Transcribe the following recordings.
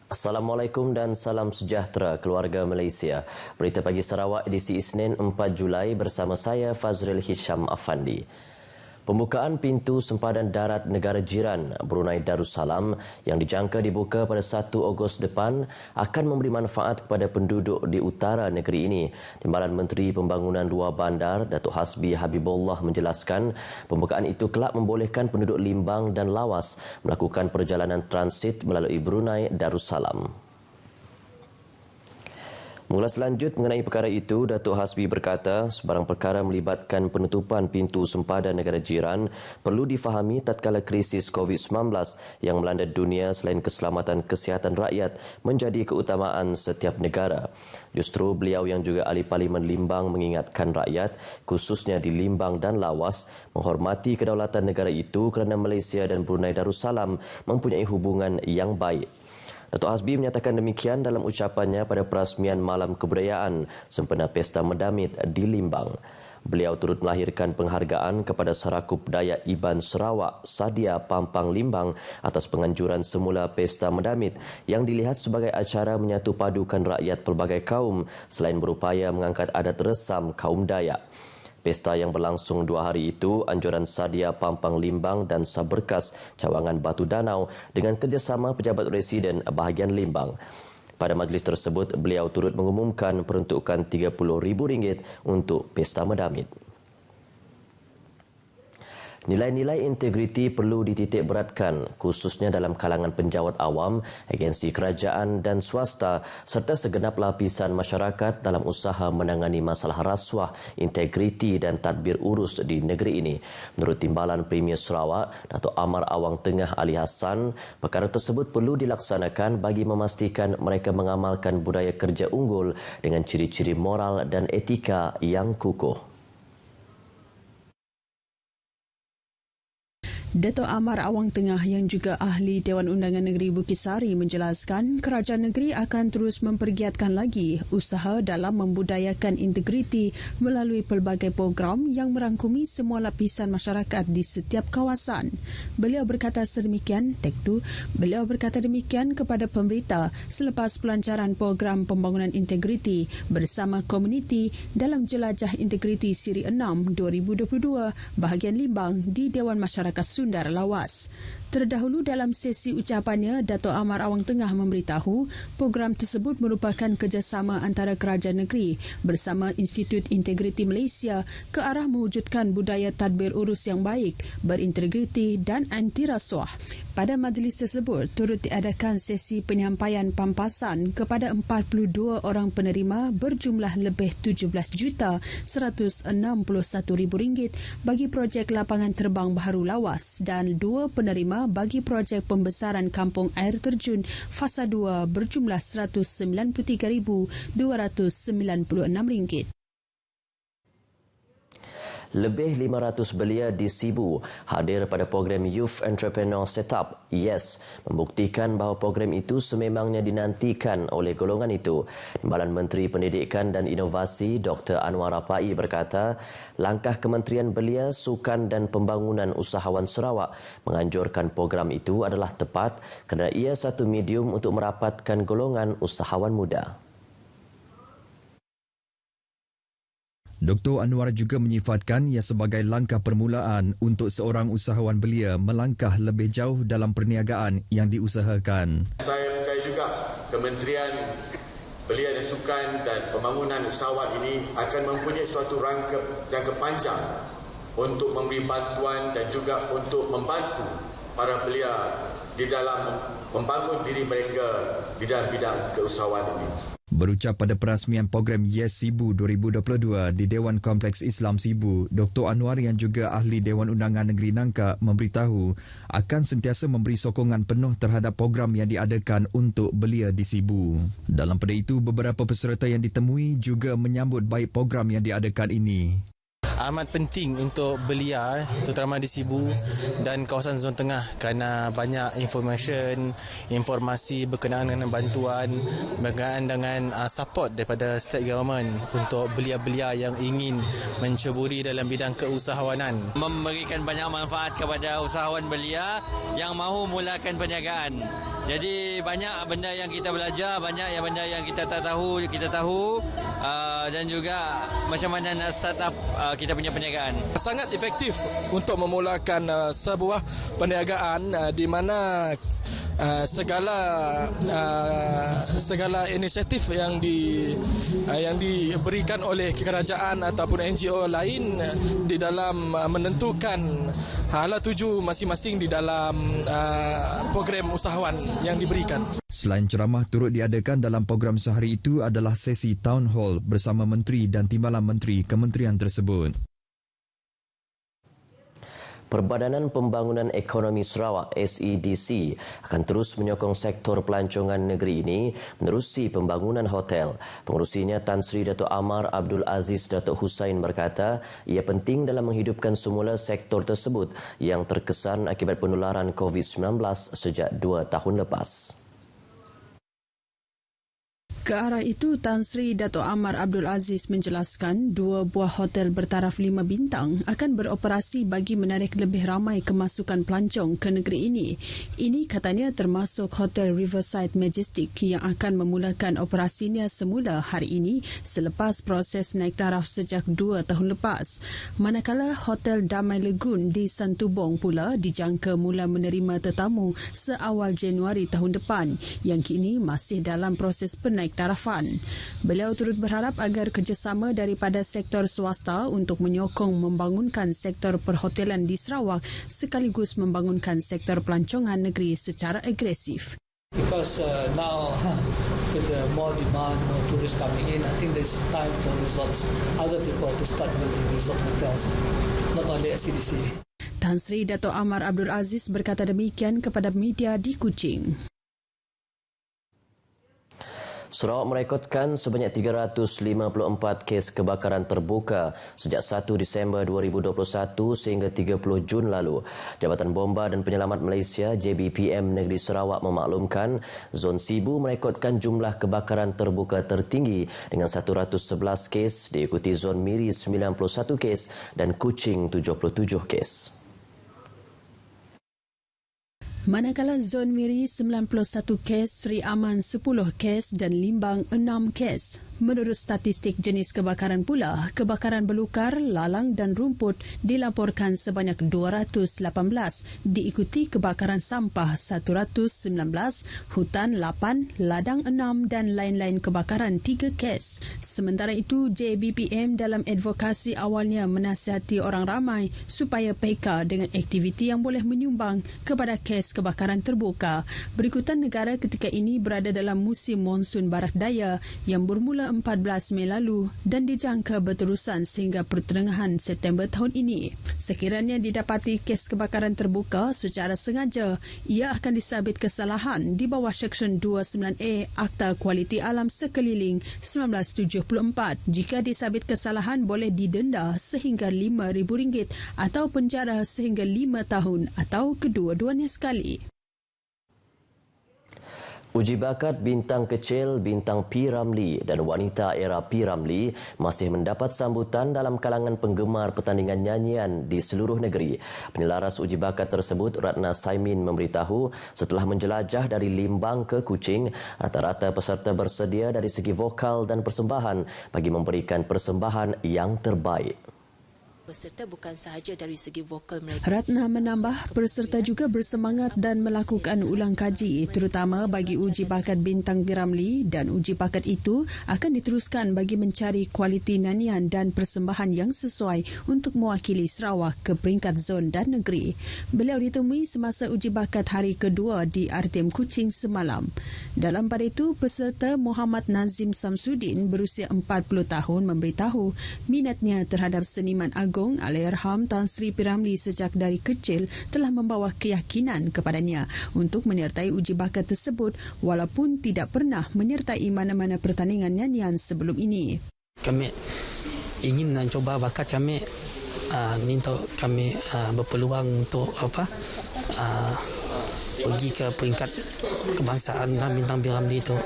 Assalamualaikum dan salam sejahtera keluarga Malaysia. Berita Pagi Sarawak edisi Isnin 4 Julai bersama saya Fazril Hisham Afandi. Pembukaan pintu sempadan darat negara jiran Brunei Darussalam yang dijangka dibuka pada 1 Ogos depan akan memberi manfaat kepada penduduk di utara negeri ini. Timbalan Menteri Pembangunan Luar Bandar Datuk Hasbi Habibullah menjelaskan pembukaan itu kelak membolehkan penduduk Limbang dan Lawas melakukan perjalanan transit melalui Brunei Darussalam. Mengulas lanjut mengenai perkara itu, Datuk Hasbi berkata sebarang perkara melibatkan penutupan pintu sempadan negara jiran perlu difahami tatkala krisis COVID-19 yang melanda dunia selain keselamatan kesihatan rakyat menjadi keutamaan setiap negara. Justru beliau yang juga ahli Parlimen Limbang mengingatkan rakyat, khususnya di Limbang dan Lawas, menghormati kedaulatan negara itu kerana Malaysia dan Brunei Darussalam mempunyai hubungan yang baik. Datuk Hasbi menyatakan demikian dalam ucapannya pada perasmian Malam Kebudayaan sempena Pesta Medamit di Limbang. Beliau turut melahirkan penghargaan kepada Sarakup Dayak Iban Sarawak, Sadia Pampang Limbang atas penganjuran semula Pesta Medamit yang dilihat sebagai acara menyatu padukan rakyat pelbagai kaum selain berupaya mengangkat adat resam kaum Dayak. Pesta yang berlangsung 2 hari itu, anjuran Sadia Pampang Limbang dan Saberkas Cawangan Batu Danau dengan kerjasama pejabat residen bahagian Limbang. Pada majlis tersebut, beliau turut mengumumkan peruntukan RM30,000 untuk Pesta Medamit. Nilai-nilai integriti perlu dititik beratkan, khususnya dalam kalangan penjawat awam, agensi kerajaan dan swasta serta segenap lapisan masyarakat dalam usaha menangani masalah rasuah, integriti dan tadbir urus di negeri ini. Menurut Timbalan Premier Sarawak, Datuk Amar Awang Tengah Ali Hassan, perkara tersebut perlu dilaksanakan bagi memastikan mereka mengamalkan budaya kerja unggul dengan ciri-ciri moral dan etika yang kukuh. Datuk Amar Awang Tengah yang juga ahli Dewan Undangan Negeri Bukit Sari menjelaskan kerajaan negeri akan terus mempergiatkan lagi usaha dalam membudayakan integriti melalui pelbagai program yang merangkumi semua lapisan masyarakat di setiap kawasan. Beliau berkata demikian kepada pemberita selepas pelancaran program pembangunan integriti bersama komuniti dalam Jelajah Integriti Siri 6 2022 bahagian Limbang di Dewan Masyarakat Sundar Lawas. Terdahulu dalam sesi ucapannya, Datuk Amar Awang Tengah memberitahu program tersebut merupakan kerjasama antara kerajaan negeri bersama Institut Integriti Malaysia ke arah mewujudkan budaya tadbir urus yang baik, berintegriti dan anti rasuah. Pada majlis tersebut, turut diadakan sesi penyampaian pampasan kepada 42 orang penerima berjumlah lebih RM17,161,000 bagi projek lapangan terbang baharu Lawas dan 2 penerima bagi projek pembesaran kampung air terjun fasa 2 berjumlah RM193,296. Lebih 500 belia di Sibu hadir pada program Youth Entrepreneur Setup YES membuktikan bahawa program itu sememangnya dinantikan oleh golongan itu. Timbalan Menteri Pendidikan dan Inovasi Dr. Anwar Rapai berkata, langkah Kementerian Belia, Sukan dan Pembangunan Usahawan Sarawak menganjurkan program itu adalah tepat kerana ia satu medium untuk merapatkan golongan usahawan muda. Dr. Anwar juga menyifatkan ia sebagai langkah permulaan untuk seorang usahawan belia melangkah lebih jauh dalam perniagaan yang diusahakan. Saya percaya juga Kementerian Belia dan Sukan dan Pembangunan Usahawan ini akan mempunyai suatu jangka panjang untuk memberi bantuan dan juga untuk membantu para belia di dalam membangun diri mereka di dalam bidang keusahawan ini. Berucap pada perasmian program YES Sibu 2022 di Dewan Kompleks Islam Sibu, Dr. Anwar yang juga ahli Dewan Undangan Negeri Nangka memberitahu akan sentiasa memberi sokongan penuh terhadap program yang diadakan untuk belia di Sibu. Dalam pada itu, beberapa peserta yang ditemui juga menyambut baik program yang diadakan ini. amat penting untuk belia, terutama di Sibu dan kawasan Zon Tengah, kerana banyak informasi berkenaan dengan bantuan, berkenaan dengan support daripada state government untuk belia-belia yang ingin menceburi dalam bidang keusahawanan. Memberikan banyak manfaat kepada usahawan belia yang mahu mulakan perniagaan. Jadi banyak benda yang kita belajar, banyak benda yang kita tak tahu, dan juga macam mana nak start up kita punya perniagaan. Sangat efektif untuk memulakan sebuah perniagaan di mana segala inisiatif yang diberikan oleh kerajaan ataupun NGO lain di dalam menentukan hala tuju masing-masing di dalam program usahawan yang diberikan. Selain ceramah, turut diadakan dalam program sehari itu adalah sesi town hall bersama menteri dan timbalan menteri kementerian tersebut. Perbadanan Pembangunan Ekonomi Sarawak SEDC akan terus menyokong sektor pelancongan negeri ini menerusi pembangunan hotel. Pengerusinya Tan Sri Dato' Amar Abdul Aziz Dato' Hussain berkata ia penting dalam menghidupkan semula sektor tersebut yang terkesan akibat penularan COVID-19 sejak 2 tahun lepas. Ke arah itu, Tan Sri Dato' Amar Abdul Aziz menjelaskan 2 buah hotel bertaraf 5 bintang akan beroperasi bagi menarik lebih ramai kemasukan pelancong ke negeri ini. Ini katanya termasuk Hotel Riverside Majestic yang akan memulakan operasinya semula hari ini selepas proses naik taraf sejak 2 tahun lepas. Manakala Hotel Damai Lagoon di Santubong pula dijangka mula menerima tetamu seawal Januari tahun depan yang kini masih dalam proses penaik tarafan. Beliau turut berharap agar kerjasama daripada sektor swasta untuk menyokong membangunkan sektor perhotelan di Sarawak sekaligus membangunkan sektor pelancongan negeri secara agresif. Because now with the more demand, more tourists coming in, I think there's time for resorts, other people to start building resort hotels, not only SEDC. Tan Sri Dato' Amar Abdul Aziz berkata demikian kepada media di Kuching. Sarawak merekodkan sebanyak 354 kes kebakaran terbuka sejak 1 Disember 2021 sehingga 30 Jun lalu. Jabatan Bomba dan Penyelamat Malaysia JBPM Negeri Sarawak memaklumkan Zon Sibu merekodkan jumlah kebakaran terbuka tertinggi dengan 111 kes, diikuti Zon Miri 91 kes dan Kuching 77 kes. Manakala Zon Miri 91 kes, Sri Aman 10 kes dan Limbang 6 kes. Menurut statistik jenis kebakaran pula, kebakaran belukar, lalang dan rumput dilaporkan sebanyak 218, diikuti kebakaran sampah 119, hutan 8, ladang 6 dan lain-lain kebakaran 3 kes. Sementara itu, JBPM dalam advokasi awalnya menasihati orang ramai supaya peka dengan aktiviti yang boleh menyumbang kepada kes kebakaran terbuka. Berikutan negara ketika ini berada dalam musim monsun barat daya yang bermula 14 Mei lalu dan dijangka berterusan sehingga pertengahan September tahun ini. Sekiranya didapati kes kebakaran terbuka secara sengaja, ia akan disabit kesalahan di bawah Seksyen 29A Akta Kualiti Alam Sekeliling 1974. Jika disabit kesalahan, boleh didenda sehingga RM5,000 atau penjara sehingga 5 tahun atau kedua-duanya sekali. Uji bakat bintang kecil, bintang P. Ramlee dan wanita era P. Ramlee masih mendapat sambutan dalam kalangan penggemar pertandingan nyanyian di seluruh negeri. Penyelaras uji bakat tersebut, Ratna Saimin, memberitahu setelah menjelajah dari Limbang ke Kuching, rata-rata peserta bersedia dari segi vokal dan persembahan bagi memberikan persembahan yang terbaik. Peserta bukan sahaja dari segi vokal mereka. Ratna menambah, peserta juga bersemangat dan melakukan ulang kaji terutama bagi uji bakat bintang P. Ramlee dan uji bakat itu akan diteruskan bagi mencari kualiti nyanyian dan persembahan yang sesuai untuk mewakili Sarawak ke peringkat zon dan negeri. Beliau ditemui semasa uji bakat hari kedua di RTM Kuching semalam. Dalam pada itu, peserta Muhammad Nazim Samsudin berusia 40 tahun memberitahu minatnya terhadap seniman agung Allahyarham Tan Sri P. Ramlee sejak dari kecil telah membawa keyakinan kepadanya untuk menyertai uji bakat tersebut walaupun tidak pernah menyertai mana-mana pertandingan nyanyian sebelum ini. Kami ingin coba bakat kami, ni untuk kami berpeluang untuk pergi ke peringkat kebangsaan dan bintang P.Ramlee itu.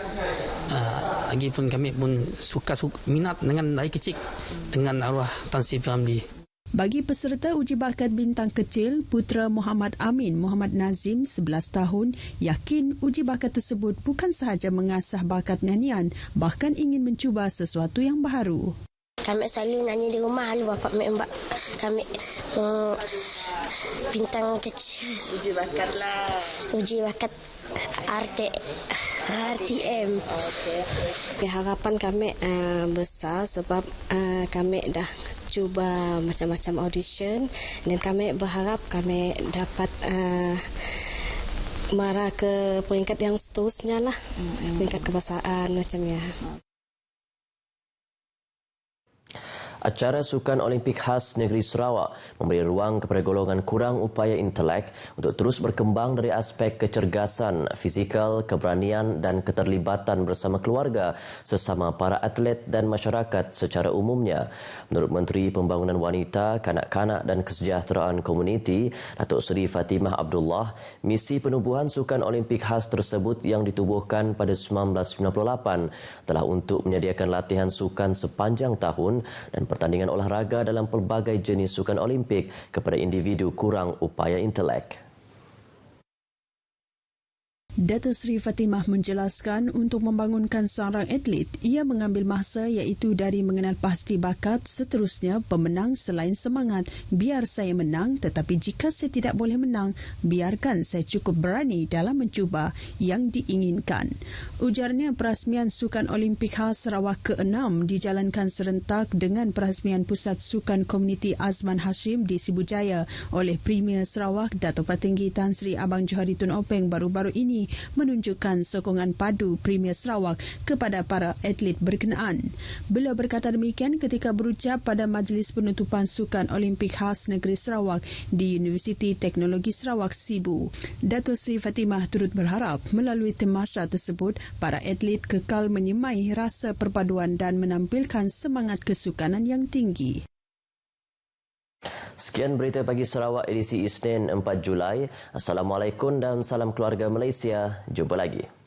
Lagipun kami pun suka minat dengan dari kecil dengan arwah Tan Sri P.Ramlee. Bagi peserta uji bakat bintang kecil, putera Muhammad Amin, Muhammad Nazim, 11 tahun, yakin uji bakat tersebut bukan sahaja mengasah bakat nyanyian, bahkan ingin mencuba sesuatu yang baru. Kami selalu nyanyi di rumah, lalu bapa mbak kami bintang kecil. Uji bakat lah. Uji bakat RTM. Okay. Harapan kami besar sebab kami dah cuba macam-macam audition dan kami berharap kami dapat marah ke peringkat yang seterusnya lah, peringkat kebangsaan macamnya. Acara Sukan Olimpik Khas Negeri Sarawak memberi ruang kepada golongan kurang upaya intelek untuk terus berkembang dari aspek kecergasan, fizikal, keberanian dan keterlibatan bersama keluarga sesama para atlet dan masyarakat secara umumnya. Menurut Menteri Pembangunan Wanita, Kanak-kanak dan Kesejahteraan Komuniti, Datuk Seri Fatimah Abdullah, misi penubuhan Sukan Olimpik Khas tersebut yang ditubuhkan pada 1998 telah untuk menyediakan latihan sukan sepanjang tahun dan pertandingan olahraga dalam pelbagai jenis sukan Olimpik kepada individu kurang upaya intelek. Datuk Seri Fatimah menjelaskan untuk membangunkan seorang atlet, ia mengambil masa iaitu dari mengenal pasti bakat, seterusnya pemenang selain semangat, biar saya menang tetapi jika saya tidak boleh menang, biarkan saya cukup berani dalam mencuba yang diinginkan. Ujarnya perasmian Sukan Olimpik Khas Sarawak ke-6 dijalankan serentak dengan perasmian Pusat Sukan Komuniti Azman Hashim di Sibujaya oleh Premier Sarawak Datuk Patinggi Tan Sri Abang Johari Tun Openg baru-baru ini menunjukkan sokongan padu Premier Sarawak kepada para atlet berkenaan. Beliau berkata demikian ketika berucap pada Majlis Penutupan Sukan Olimpik Khas Negeri Sarawak di Universiti Teknologi Sarawak Sibu. Datuk Seri Fatimah turut berharap melalui tamasya tersebut para atlet kekal menyemai rasa perpaduan dan menampilkan semangat kesukanan yang tinggi. Sekian berita pagi Sarawak edisi Isnin 4 Julai. Assalamualaikum dan salam keluarga Malaysia. Jumpa lagi.